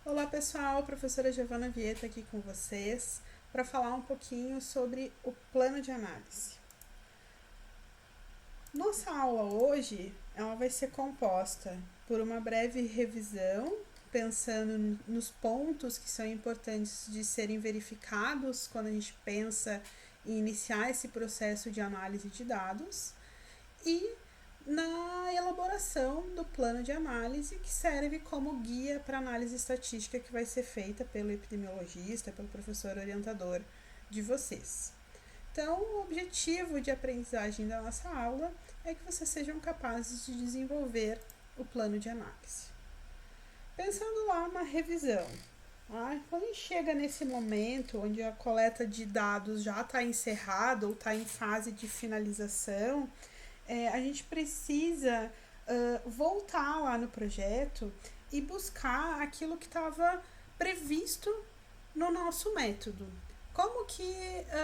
Olá pessoal, professora Giovana Vieta aqui com vocês para falar um pouquinho sobre o plano de análise. Nossa aula hoje ela vai ser composta por uma breve revisão, pensando nos pontos que são importantes de serem verificados quando a gente pensa em iniciar esse processo de análise de dados, e na elaboração do plano de análise, que serve como guia para análise estatística que vai ser feita pelo epidemiologista, pelo professor orientador de vocês. Então, o objetivo de aprendizagem da nossa aula é que vocês sejam capazes de desenvolver o plano de análise. Pensando lá na revisão, quando a gente chega nesse momento onde a coleta de dados já está encerrada ou está em fase de finalização, a gente precisa voltar lá no projeto e buscar aquilo que estava previsto no nosso método. Como que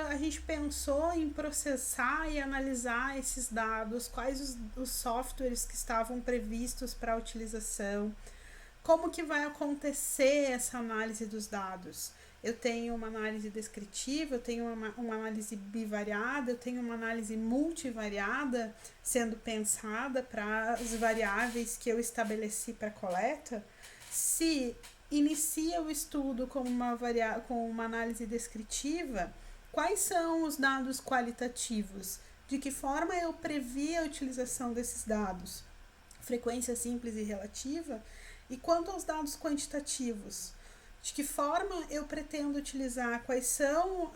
a gente pensou em processar e analisar esses dados, quais os softwares que estavam previstos para a utilização, como que vai acontecer essa análise dos dados. Eu tenho uma análise descritiva, eu tenho uma análise bivariada, eu tenho uma análise multivariada sendo pensada para as variáveis que eu estabeleci para a coleta. Se inicia o estudo com uma análise descritiva, quais são os dados qualitativos? De que forma eu previ a utilização desses dados? Frequência simples e relativa. E quanto aos dados quantitativos, de que forma eu pretendo utilizar, quais são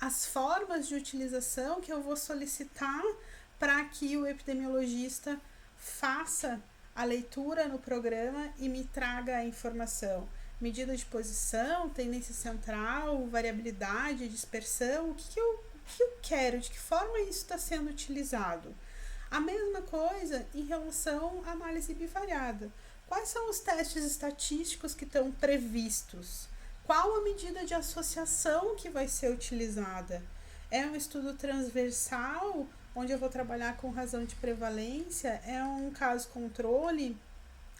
as formas de utilização que eu vou solicitar para que o epidemiologista faça a leitura no programa e me traga a informação. Medida de posição, tendência central, variabilidade, dispersão, o que eu quero, de que forma isso está sendo utilizado. A mesma coisa em relação à análise bivariada. Quais são os testes estatísticos que estão previstos? Qual a medida de associação que vai ser utilizada? É um estudo transversal, onde eu vou trabalhar com razão de prevalência? É um caso controle,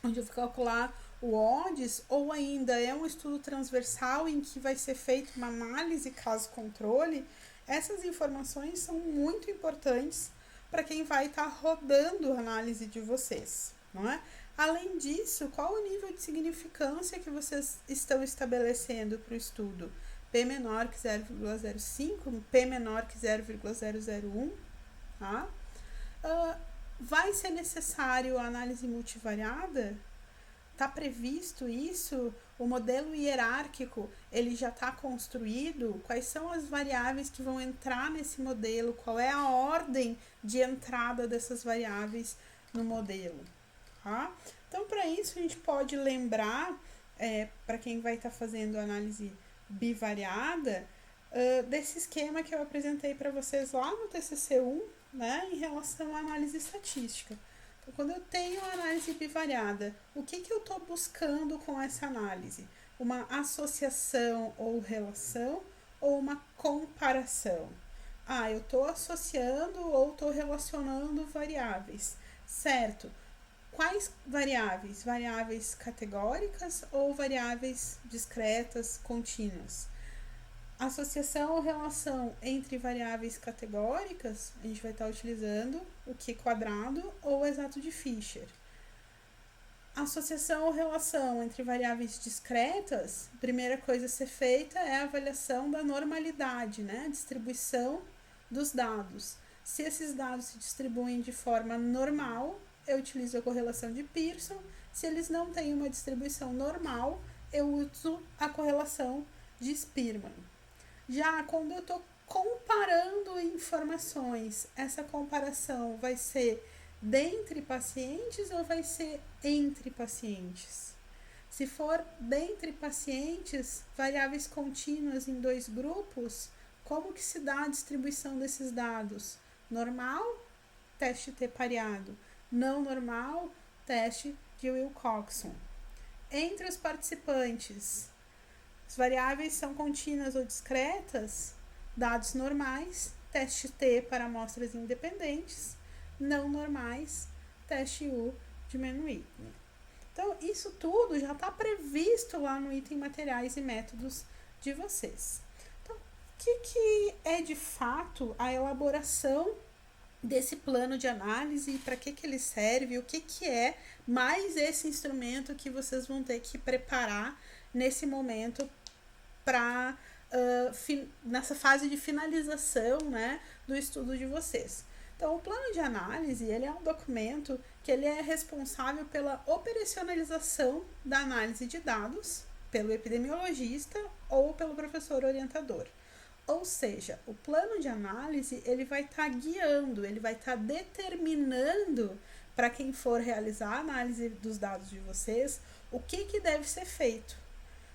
onde eu vou calcular o odds? Ou ainda é um estudo transversal em que vai ser feita uma análise caso controle? Essas informações são muito importantes para quem vai estar rodando a análise de vocês, não é? Além disso, qual o nível de significância que vocês estão estabelecendo para o estudo? P menor que 0,05, P menor que 0,001, tá? Vai ser necessário a análise multivariada? Está previsto isso? O modelo hierárquico, ele já está construído? Quais são as variáveis que vão entrar nesse modelo? Qual é a ordem de entrada dessas variáveis no modelo? Tá? Então, para isso, a gente pode lembrar, para quem vai estar fazendo análise bivariada, desse esquema que eu apresentei para vocês lá no TCC1, né, em relação à análise estatística. Então, quando eu tenho a análise bivariada, o que eu estou buscando com essa análise? Uma associação ou relação ou uma comparação? Eu estou associando ou estou relacionando variáveis, certo? Quais variáveis? Variáveis categóricas ou variáveis discretas, contínuas? Associação ou relação entre variáveis categóricas, a gente vai estar utilizando o Q quadrado ou o exato de Fisher. Associação ou relação entre variáveis discretas, a primeira coisa a ser feita é a avaliação da normalidade, né? A distribuição dos dados. Se esses dados se distribuem de forma normal, eu utilizo a correlação de Pearson. Se eles não têm uma distribuição normal, eu uso a correlação de Spearman. Já quando eu estou comparando informações, essa comparação vai ser dentre pacientes ou vai ser entre pacientes? Se for dentre pacientes, variáveis contínuas em dois grupos, como que se dá a distribuição desses dados? Normal, teste T pareado. Não normal, teste de Wilcoxon. Entre os participantes, as variáveis são contínuas ou discretas, dados normais, teste T para amostras independentes, não normais, teste U diminuído. Então, isso tudo já está previsto lá no item materiais e métodos de vocês. Então, o que é de fato a elaboração desse plano de análise, para que ele serve, o que é mais esse instrumento que vocês vão ter que preparar nesse momento para nessa fase de finalização, né, do estudo de vocês. Então, o plano de análise, ele é um documento que ele é responsável pela operacionalização da análise de dados pelo epidemiologista ou pelo professor orientador. Ou seja, o plano de análise, ele vai estar guiando, ele vai estar determinando para quem for realizar a análise dos dados de vocês, o que deve ser feito.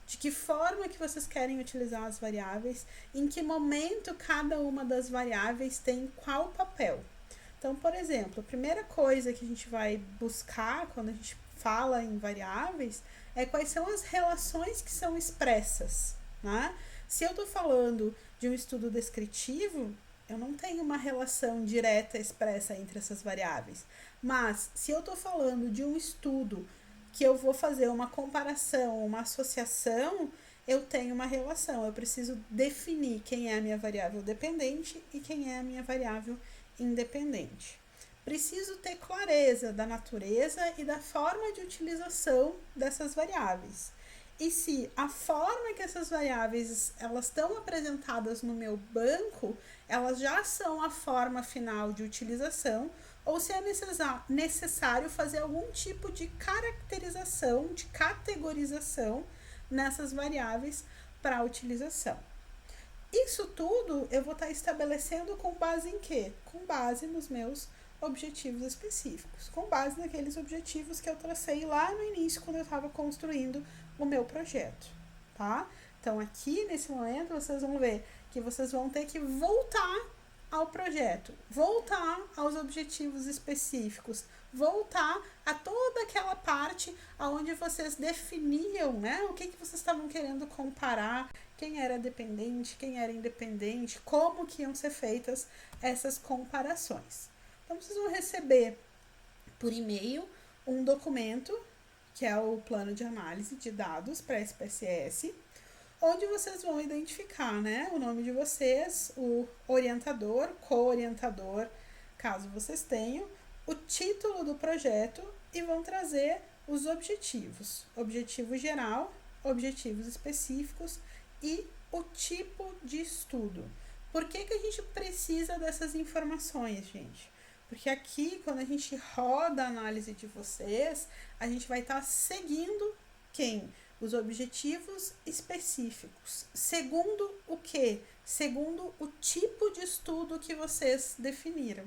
De que forma que vocês querem utilizar as variáveis, em que momento cada uma das variáveis tem qual papel. Então, por exemplo, a primeira coisa que a gente vai buscar quando a gente fala em variáveis é quais são as relações que são expressas, né? Se eu estou falando de um estudo descritivo, eu não tenho uma relação direta expressa entre essas variáveis. Mas, se eu estou falando de um estudo que eu vou fazer uma comparação, uma associação, eu tenho uma relação. Eu preciso definir quem é a minha variável dependente e quem é a minha variável independente. Preciso ter clareza da natureza e da forma de utilização dessas variáveis. E se a forma que essas variáveis elas estão apresentadas no meu banco, elas já são a forma final de utilização, ou se é necessário fazer algum tipo de caracterização, de categorização nessas variáveis para utilização. Isso tudo eu vou estar estabelecendo com base em quê? Com base nos meus objetivos específicos, com base naqueles objetivos que eu tracei lá no início, quando eu estava construindo o meu projeto, tá? Então, aqui, nesse momento, vocês vão ver que vocês vão ter que voltar ao projeto, voltar aos objetivos específicos, voltar a toda aquela parte onde vocês definiam, né, o que vocês estavam querendo comparar, quem era dependente, quem era independente, como que iam ser feitas essas comparações. Então, vocês vão receber por e-mail um documento, que é o plano de análise de dados para SPSS, onde vocês vão identificar, né, o nome de vocês, o orientador, co-orientador, caso vocês tenham, o título do projeto e vão trazer os objetivos. Objetivo geral, objetivos específicos e o tipo de estudo. Por que a gente precisa dessas informações, gente? Porque aqui, quando a gente roda a análise de vocês, a gente vai estar seguindo quem? Os objetivos específicos. Segundo o quê? Segundo o tipo de estudo que vocês definiram,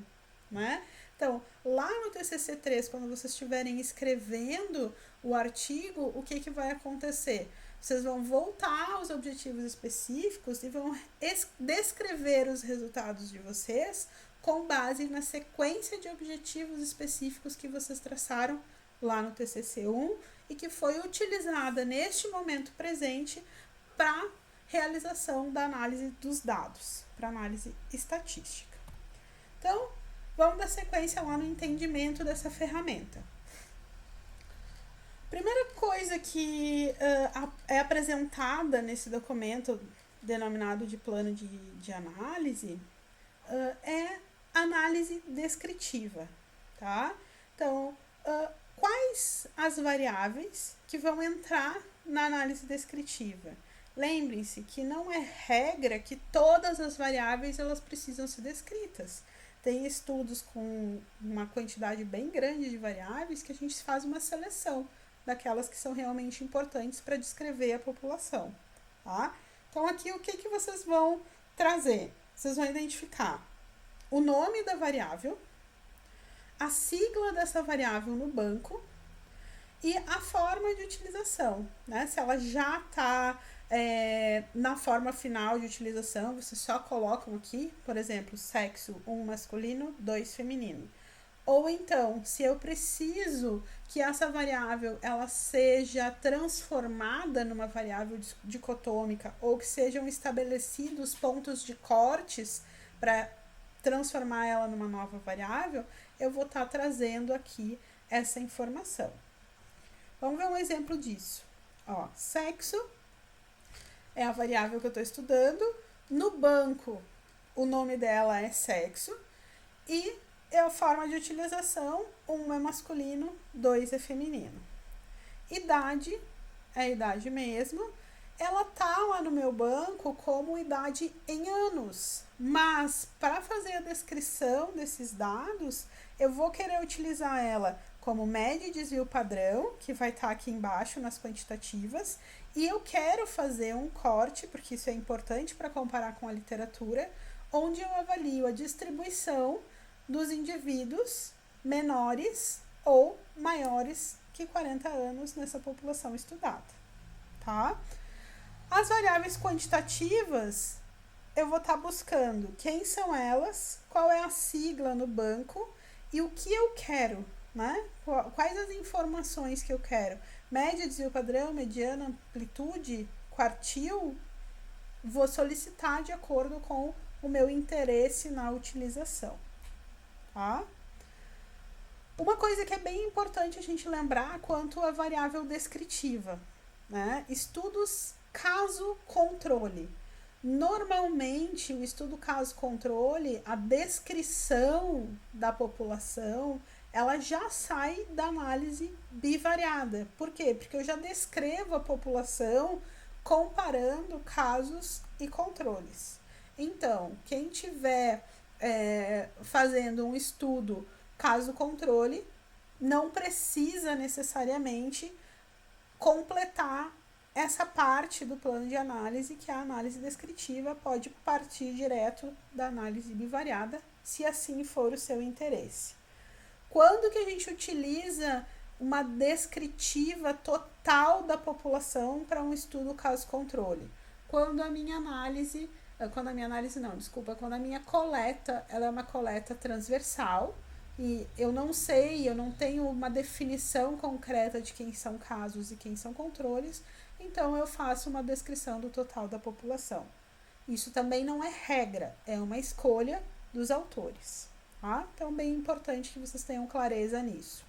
né? Então, lá no TCC3, quando vocês estiverem escrevendo o artigo, o que vai acontecer? Vocês vão voltar aos objetivos específicos e vão descrever os resultados de vocês com base na sequência de objetivos específicos que vocês traçaram lá no TCC1 e que foi utilizada neste momento presente para realização da análise dos dados, para análise estatística. Então, vamos dar sequência lá no entendimento dessa ferramenta. Primeira coisa que é apresentada nesse documento denominado de plano de análise é análise descritiva, tá? Então, quais as variáveis que vão entrar na análise descritiva? Lembrem-se que não é regra que todas as variáveis elas precisam ser descritas. Tem estudos com uma quantidade bem grande de variáveis que a gente faz uma seleção daquelas que são realmente importantes para descrever a população, tá? Então, aqui o que vocês vão trazer? Vocês vão identificar o nome da variável, a sigla dessa variável no banco e a forma de utilização, né? Se ela já está na forma final de utilização, vocês só colocam aqui, por exemplo, sexo 1 masculino, 2 feminino. Ou então, se eu preciso que essa variável ela seja transformada numa variável dicotômica ou que sejam estabelecidos pontos de cortes para transformar ela numa nova variável, eu vou estar trazendo aqui essa informação. Vamos ver um exemplo disso. Ó, sexo é a variável que eu estou estudando. No banco, o nome dela é sexo. E é a forma de utilização, 1 é masculino, 2 é feminino. Idade, é a idade mesmo. Ela tá lá no meu banco como idade em anos. Mas, para fazer a descrição desses dados, eu vou querer utilizar ela como média e desvio padrão, que vai estar aqui embaixo nas quantitativas, e eu quero fazer um corte, porque isso é importante para comparar com a literatura, onde eu avalio a distribuição dos indivíduos menores ou maiores que 40 anos nessa população estudada, tá? As variáveis quantitativas, eu vou estar buscando quem são elas, qual é a sigla no banco e o que eu quero, né? Quais as informações que eu quero. Média, desvio padrão, mediana, amplitude, quartil, vou solicitar de acordo com o meu interesse na utilização, tá? Uma coisa que é bem importante a gente lembrar quanto à variável descritiva, né? Estudos caso-controle. Normalmente, o estudo caso-controle, a descrição da população, ela já sai da análise bivariada. Por quê? Porque eu já descrevo a população comparando casos e controles. Então, quem tiver fazendo um estudo caso-controle, não precisa necessariamente completar essa parte do plano de análise, que é a análise descritiva, pode partir direto da análise bivariada, se assim for o seu interesse. Quando que a gente utiliza uma descritiva total da população para um estudo caso-controle? Quando a minha coleta, ela é uma coleta transversal, e eu não tenho uma definição concreta de quem são casos e quem são controles, então eu faço uma descrição do total da população. Isso também não é regra, é uma escolha dos autores, tá? Então, bem importante que vocês tenham clareza nisso.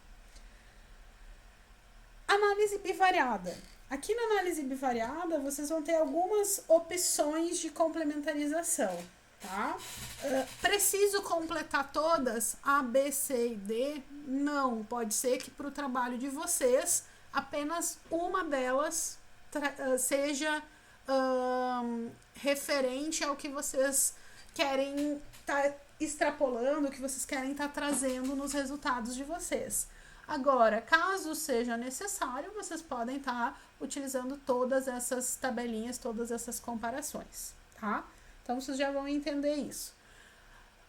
Análise bivariada. Aqui na análise bivariada, vocês vão ter algumas opções de complementarização, tá? Preciso completar todas, A, B, C e D? Não, pode ser que para o trabalho de vocês, apenas uma delas seja referente ao que vocês querem estar extrapolando, o que vocês querem estar trazendo nos resultados de vocês. Agora, caso seja necessário, vocês podem estar utilizando todas essas tabelinhas, todas essas comparações, tá? Então, vocês já vão entender isso.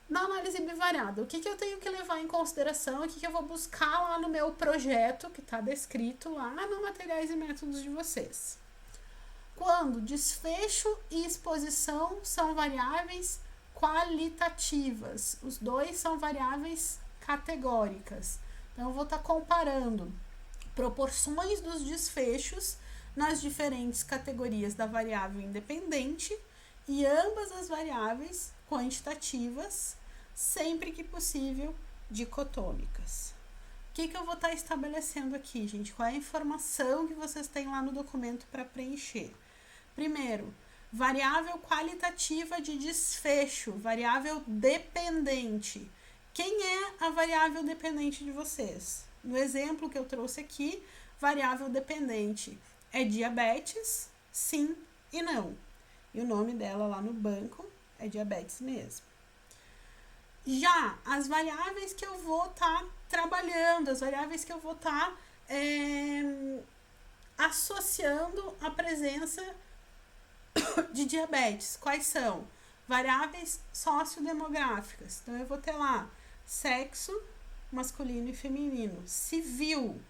Na análise bivariada, o que eu tenho que levar em consideração, o que eu vou buscar lá no meu projeto, que está descrito lá no Materiais e Métodos de vocês. Quando desfecho e exposição são variáveis qualitativas, os dois são variáveis categóricas. Então, eu vou estar comparando proporções dos desfechos nas diferentes categorias da variável independente e ambas as variáveis quantitativas, sempre que possível, dicotômicas. O que eu vou estar estabelecendo aqui, gente? Qual é a informação que vocês têm lá no documento para preencher? Primeiro, variável qualitativa de desfecho, variável dependente. Quem é a variável dependente de vocês? No exemplo que eu trouxe aqui, variável dependente é diabetes, sim e não. E o nome dela lá no banco é diabetes mesmo. Já as variáveis que eu vou estar trabalhando, as variáveis que eu vou estar associando a presença de diabetes, quais são? Variáveis sociodemográficas. Então, eu vou ter lá sexo masculino e feminino, civil.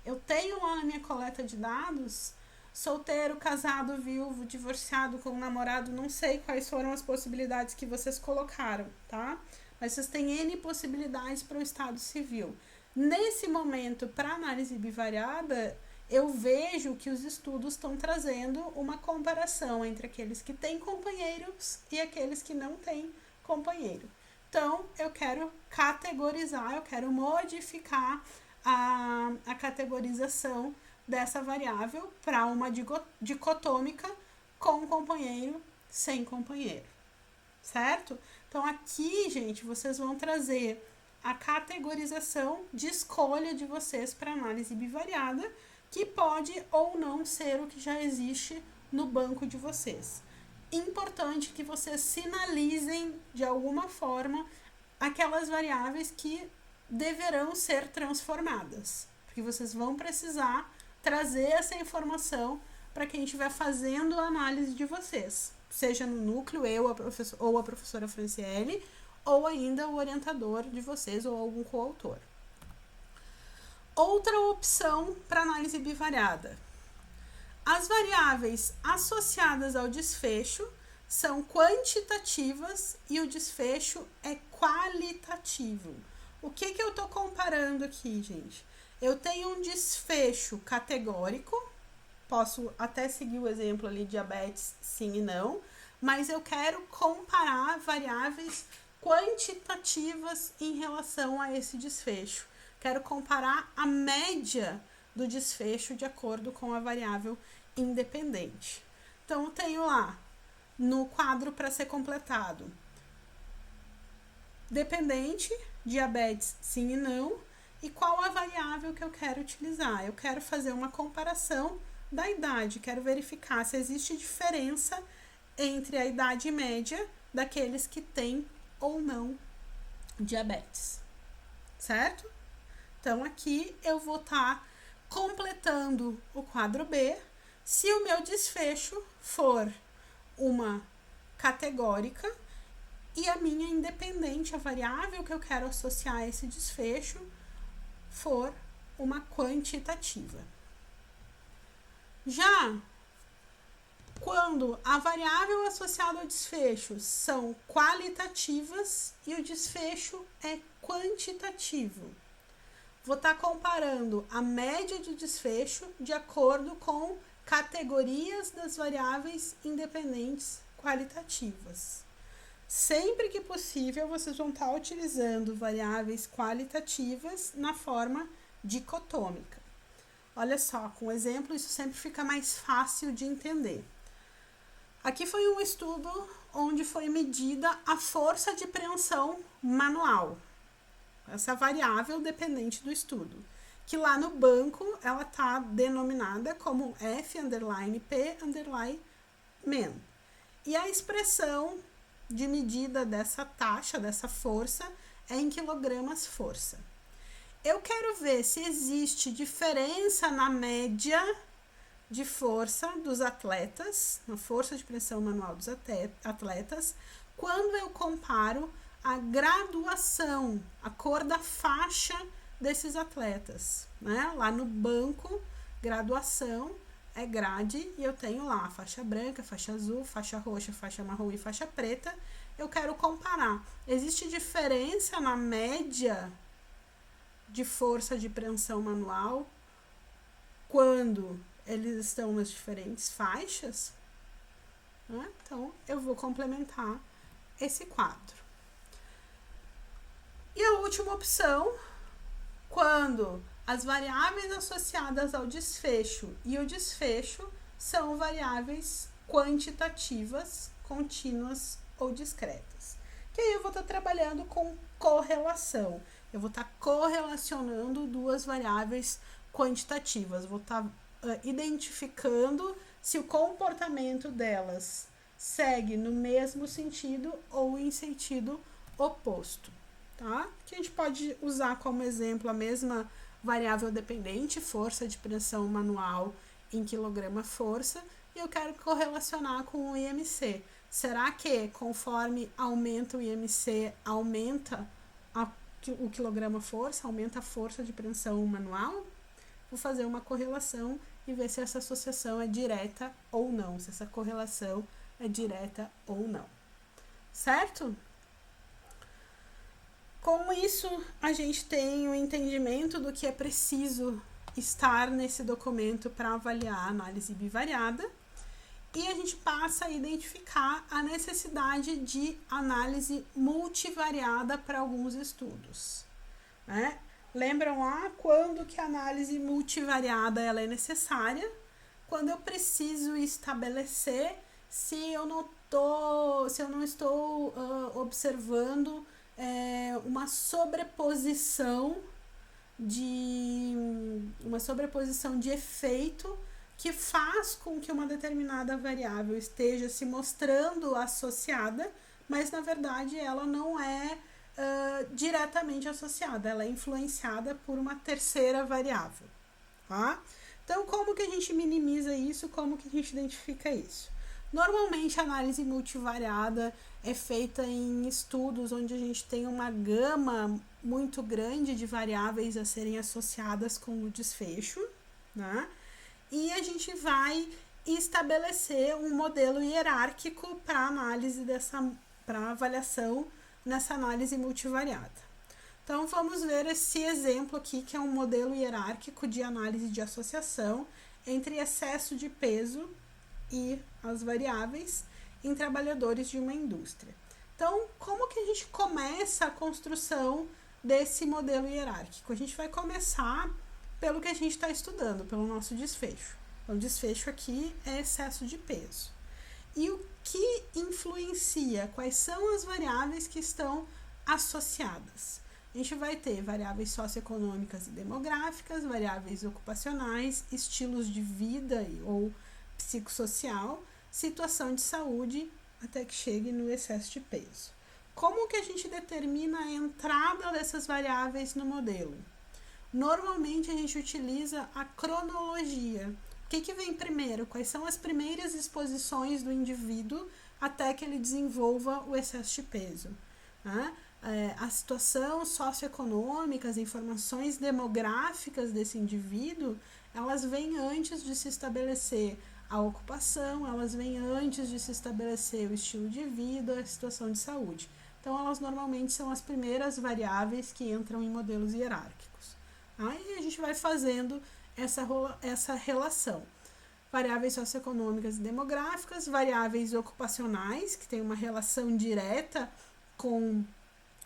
Eu tenho lá na minha coleta de dados solteiro, casado, viúvo, divorciado, com namorado, não sei quais foram as possibilidades que vocês colocaram, tá? Mas vocês têm N possibilidades para o estado civil. Nesse momento, para análise bivariada, eu vejo que os estudos estão trazendo uma comparação entre aqueles que têm companheiros e aqueles que não têm companheiro. Então, eu quero categorizar, eu quero modificar a categorização dessa variável para uma dicotômica com companheiro, sem companheiro, certo? Então aqui, gente, vocês vão trazer a categorização de escolha de vocês para análise bivariada, que pode ou não ser o que já existe no banco de vocês. Importante que vocês sinalizem de alguma forma aquelas variáveis que deverão ser transformadas, porque vocês vão precisar trazer essa informação para quem estiver fazendo a análise de vocês, seja no núcleo, eu ou a professora Franciele, ou ainda o orientador de vocês ou algum coautor. Outra opção para análise bivariada. As variáveis associadas ao desfecho são quantitativas e o desfecho é qualitativo. O que eu estou comparando aqui, gente? Eu tenho um desfecho categórico, posso até seguir o exemplo ali, diabetes, sim e não, mas eu quero comparar variáveis quantitativas em relação a esse desfecho. Quero comparar a média do desfecho de acordo com a variável independente. Então, eu tenho lá no quadro para ser completado dependente, diabetes, sim e não, e qual a variável que eu quero utilizar. Eu quero fazer uma comparação da idade, quero verificar se existe diferença entre a idade média daqueles que têm ou não diabetes, certo? Então, aqui eu vou estar completando o quadro B. Se o meu desfecho for uma categórica e a minha independente, a variável que eu quero associar a esse desfecho, for uma quantitativa. Já quando a variável associada ao desfecho são qualitativas e o desfecho é quantitativo, vou estar comparando a média de desfecho de acordo com categorias das variáveis independentes qualitativas. Sempre que possível, vocês vão estar utilizando variáveis qualitativas na forma dicotômica. Olha só, com exemplo, isso sempre fica mais fácil de entender. Aqui foi um estudo onde foi medida a força de preensão manual, essa variável dependente do estudo, que lá no banco ela está denominada como F_P_men. E a expressão de medida dessa taxa, dessa força, é em quilogramas força. Eu quero ver se existe diferença na média de força dos atletas, na força de pressão manual dos atletas, quando eu comparo a graduação, a cor da faixa desses atletas, né? Lá no banco, graduação é grade e eu tenho lá faixa branca, faixa azul, faixa roxa, faixa marrom e faixa preta. Eu quero comparar. Existe diferença na média de força de preensão manual quando eles estão nas diferentes faixas? Né? Então, eu vou complementar esse quadro. E a última opção, quando as variáveis associadas ao desfecho e o desfecho são variáveis quantitativas, contínuas ou discretas. Que aí eu vou estar trabalhando com correlação. Eu vou estar correlacionando duas variáveis quantitativas. Vou estar identificando se o comportamento delas segue no mesmo sentido ou em sentido oposto. Tá? Que a gente pode usar como exemplo a mesma variável dependente, força de pressão manual em quilograma força, e eu quero correlacionar com o IMC. Será que conforme aumenta o IMC, aumenta o quilograma força, aumenta a força de pressão manual? Vou fazer uma correlação e ver se essa associação é direta ou não, se essa correlação é direta ou não. Certo? Com isso, a gente tem o entendimento do que é preciso estar nesse documento para avaliar a análise bivariada, e a gente passa a identificar a necessidade de análise multivariada para alguns estudos, né? Lembram lá quando que a análise multivariada ela é necessária? Quando eu preciso estabelecer se eu não estou observando uma sobreposição de efeito que faz com que uma determinada variável esteja se mostrando associada, mas na verdade ela não é diretamente associada, ela é influenciada por uma terceira variável, tá? Então, como que a gente minimiza isso? Como que a gente identifica isso? Normalmente, a análise multivariada é feita em estudos onde a gente tem uma gama muito grande de variáveis a serem associadas com o desfecho, né? E a gente vai estabelecer um modelo hierárquico para análise para avaliação nessa análise multivariada. Então, vamos ver esse exemplo aqui, que é um modelo hierárquico de análise de associação entre excesso de peso e as variáveis em trabalhadores de uma indústria. Então, como que a gente começa a construção desse modelo hierárquico? A gente vai começar pelo que a gente está estudando, pelo nosso desfecho. Então, o desfecho aqui é excesso de peso. E o que influencia? Quais são as variáveis que estão associadas? A gente vai ter variáveis socioeconômicas e demográficas, variáveis ocupacionais, estilos de vida ou psicossocial, situação de saúde, até que chegue no excesso de peso. Como que a gente determina a entrada dessas variáveis no modelo? Normalmente a gente utiliza a cronologia. O que vem primeiro? Quais são as primeiras exposições do indivíduo até que ele desenvolva o excesso de peso? A situação socioeconômica, as informações demográficas desse indivíduo, elas vêm antes de se estabelecer a ocupação, elas vêm antes de se estabelecer o estilo de vida, a situação de saúde. Então, elas normalmente são as primeiras variáveis que entram em modelos hierárquicos. Aí a gente vai fazendo essa relação. Variáveis socioeconômicas e demográficas, variáveis ocupacionais, que tem uma relação direta com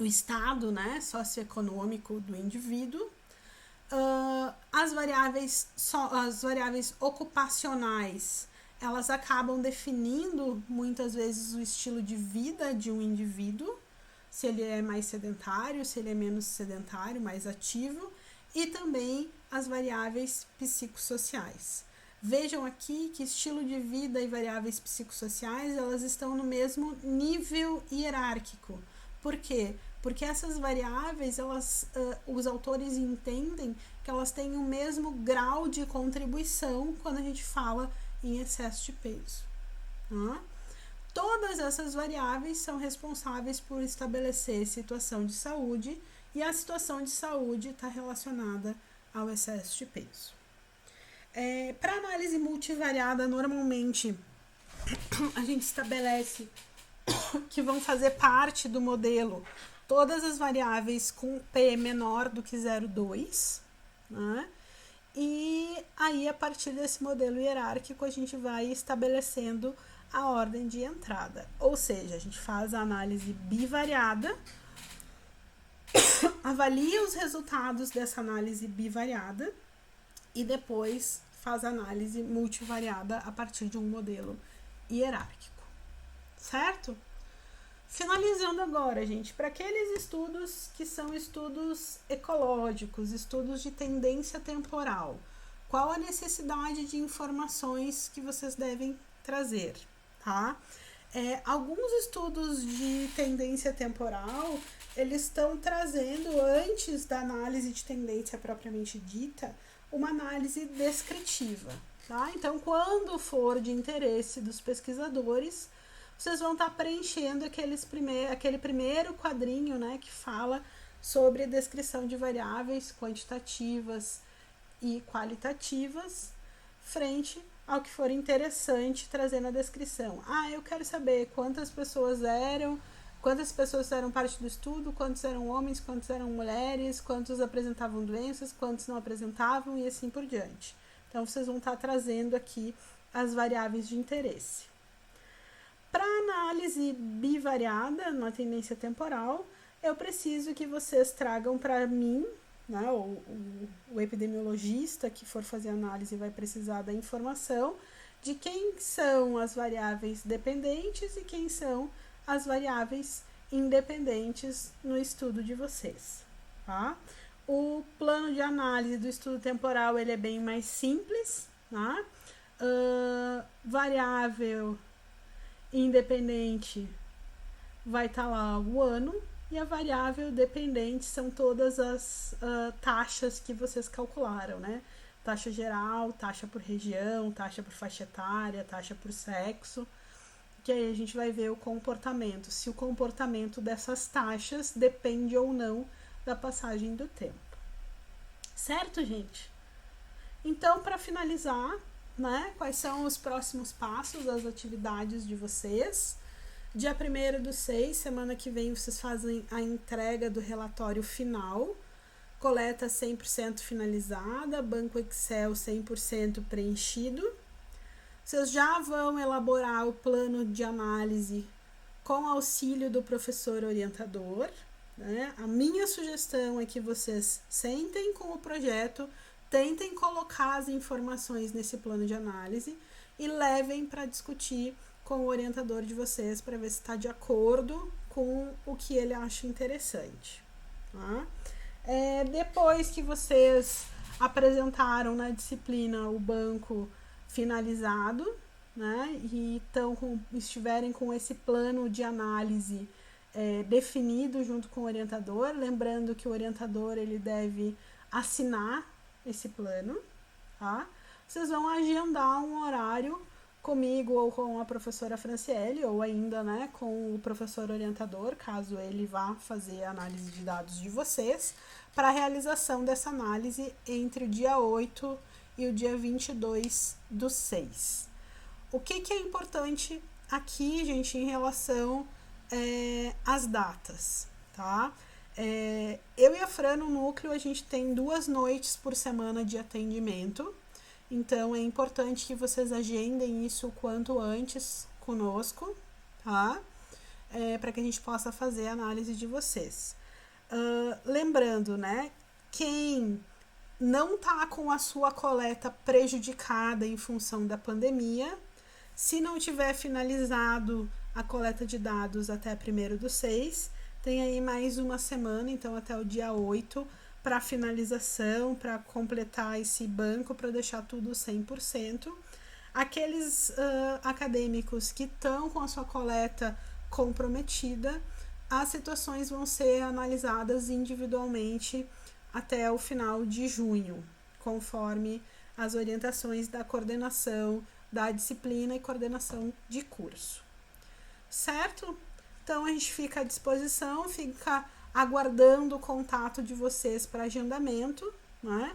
o estado, né, socioeconômico do indivíduo. As variáveis ocupacionais, elas acabam definindo muitas vezes o estilo de vida de um indivíduo, se ele é mais sedentário, se ele é menos sedentário, mais ativo, e também as variáveis psicossociais. Vejam aqui que estilo de vida e variáveis psicossociais, elas estão no mesmo nível hierárquico. Por quê? Porque essas variáveis, os autores entendem que elas têm o mesmo grau de contribuição quando a gente fala em excesso de peso. Todas essas variáveis são responsáveis por estabelecer situação de saúde, e a situação de saúde está relacionada ao excesso de peso. Para análise multivariada, normalmente a gente estabelece que vão fazer parte do modelo todas as variáveis com P menor do que 0,2, né? E aí, a partir desse modelo hierárquico, a gente vai estabelecendo a ordem de entrada. Ou seja, a gente faz a análise bivariada, avalia os resultados dessa análise bivariada e depois faz a análise multivariada a partir de um modelo hierárquico, certo? Finalizando agora, gente, para aqueles estudos que são estudos ecológicos, estudos de tendência temporal, qual a necessidade de informações que vocês devem trazer, tá? Alguns estudos de tendência temporal, eles estão trazendo, antes da análise de tendência propriamente dita, uma análise descritiva, tá? Então, quando for de interesse dos pesquisadores, vocês vão estar preenchendo aquele primeiro quadrinho, né, que fala sobre a descrição de variáveis quantitativas e qualitativas, frente ao que for interessante, trazendo a descrição. Eu quero saber quantas pessoas fizeram parte do estudo, quantos eram homens, quantos eram mulheres, quantos apresentavam doenças, quantos não apresentavam e assim por diante. Então, vocês vão estar trazendo aqui as variáveis de interesse. Para análise bivariada, na tendência temporal, eu preciso que vocês tragam para mim né? O epidemiologista que for fazer análise vai precisar da informação de quem são as variáveis dependentes e quem são as variáveis independentes no estudo de vocês, tá? O plano de análise do estudo temporal ele é bem mais simples, tá? Variável independente vai estar lá o ano e a variável dependente são todas as taxas que vocês calcularam, né? Taxa geral, taxa por região, taxa por faixa etária, taxa por sexo, que aí a gente vai ver o comportamento, se o comportamento dessas taxas depende ou não da passagem do tempo. Certo, gente? Então, para finalizar, né, quais são os próximos passos das atividades de vocês? Dia 1º/6, semana que vem, vocês fazem a entrega do relatório final, coleta 100% finalizada, banco Excel 100% preenchido. Vocês já vão elaborar o plano de análise com auxílio do professor orientador, né? A minha sugestão é que vocês sentem com o projeto, tentem colocar as informações nesse plano de análise e levem para discutir com o orientador de vocês para ver se está de acordo com o que ele acha interessante. Tá? Depois que vocês apresentaram na disciplina o banco finalizado, né, e estiverem com esse plano de análise definido junto com o orientador, lembrando que o orientador ele deve assinar esse plano, tá? Vocês vão agendar um horário comigo ou com a professora Franciele, ou ainda, né, com o professor orientador, caso ele vá fazer a análise de dados de vocês, para a realização dessa análise entre o dia 8 e o dia 22/6. O que é importante aqui, gente, em relação às datas, tá? Eu e a Fran no núcleo, a gente tem 2 noites por semana de atendimento, então é importante que vocês agendem isso o quanto antes conosco, tá? Para que a gente possa fazer a análise de vocês. Lembrando, né, quem não tá com a sua coleta prejudicada em função da pandemia, se não tiver finalizado a coleta de dados até 1º/6, tem aí mais uma semana, então até o dia 8, para finalização, para completar esse banco, para deixar tudo 100%. Aqueles acadêmicos que estão com a sua coleta comprometida, as situações vão ser analisadas individualmente até o final de junho, conforme as orientações da coordenação da disciplina e coordenação de curso. Certo? Então, a gente fica à disposição, fica aguardando o contato de vocês para agendamento, né?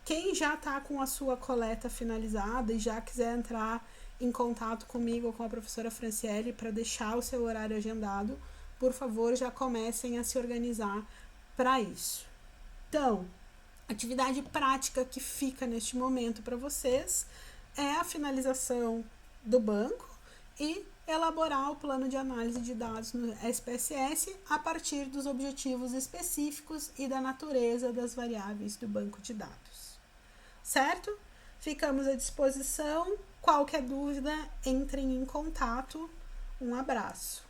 Quem já está com a sua coleta finalizada e já quiser entrar em contato comigo ou com a professora Franciele para deixar o seu horário agendado, por favor, já comecem a se organizar para isso. Então, atividade prática que fica neste momento para vocês é a finalização do banco e elaborar o plano de análise de dados no SPSS a partir dos objetivos específicos e da natureza das variáveis do banco de dados. Certo? Ficamos à disposição. Qualquer dúvida, entrem em contato. Um abraço.